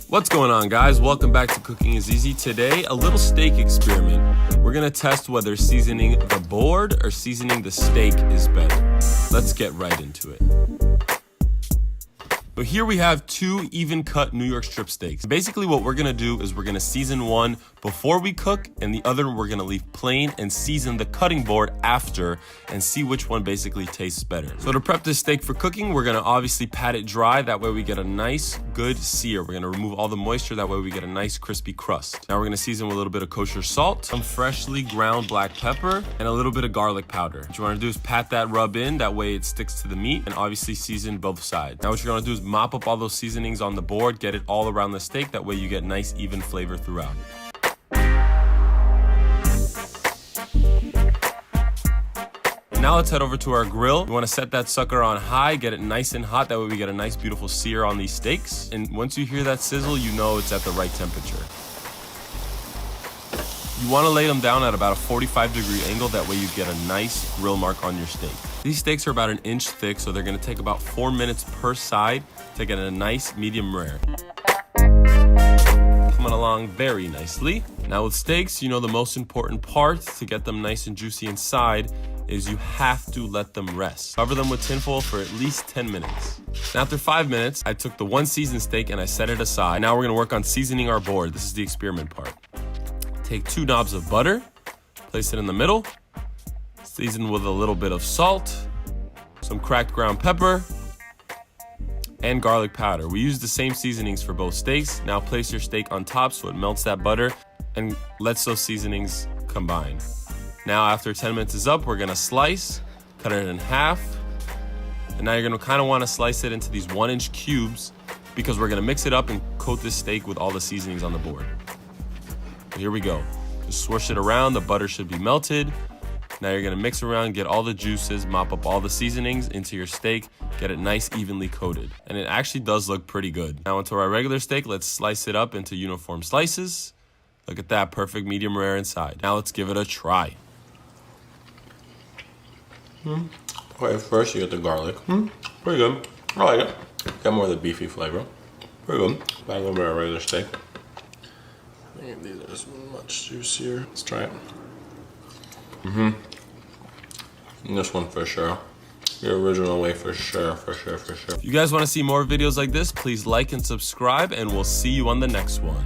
What's going on, guys? Welcome back to Cooking is Easy. Today, a little steak experiment. We're gonna test whether seasoning the board or seasoning the steak is better. Let's get right into it. So here we have two even cut New York strip steaks. Basically what we're gonna do is we're gonna season one before we cook and the other we're gonna leave plain and season the cutting board after and see which one basically tastes better. So to prep this steak for cooking, we're gonna obviously pat it dry. That way we get a nice, good sear. We're gonna remove all the moisture. That way we get a nice crispy crust. Now we're gonna season with a little bit of kosher salt, some freshly ground black pepper, and a little bit of garlic powder. What you wanna do is pat that rub in. That way it sticks to the meat and obviously season both sides. Now what you're gonna do is mop up all those seasonings on the board, get it all around the steak. That way you get nice, even flavor throughout. Now let's head over to our grill. We want to set that sucker on high, get it nice and hot. That way we get a nice, beautiful sear on these steaks. And once you hear that sizzle, you know it's at the right temperature. You want to lay them down at about a 45-degree angle. That way you get a nice grill mark on your steak. These steaks are about an inch thick, so they're going to take about 4 minutes per side to get a nice medium rare. Coming along very nicely. Now with steaks, you know the most important part to get them nice and juicy inside is you have to let them rest. Cover them with tinfoil for at least 10 minutes. And after 5 minutes, I took the one seasoned steak and I set it aside. Now we're gonna work on seasoning our board. This is the experiment part. Take 2 knobs of butter, place it in the middle, season with a little bit of salt, some cracked ground pepper, and garlic powder. We use the same seasonings for both steaks. Now place your steak on top so it melts that butter and lets those seasonings combine. Now after 10 minutes is up, we're gonna slice, cut it in half. And now you're gonna kinda wanna slice it into these 1-inch cubes because we're gonna mix it up and coat this steak with all the seasonings on the board. So here we go. Just swoosh it around, the butter should be melted. Now you're gonna mix around, get all the juices, mop up all the seasonings into your steak, get it nice, evenly coated. And it actually does look pretty good. Now onto our regular steak, let's slice it up into uniform slices. Look at that, perfect medium rare inside. Now let's give it a try. Okay, first you get the garlic. Pretty good. I like it. Got more of the beefy flavor. Pretty good. Back a little bit of regular steak. I think these are just much juicier. Let's try it. And this one for sure. The original way for sure, for sure, for sure. If you guys want to see more videos like this, please like and subscribe, and we'll see you on the next one.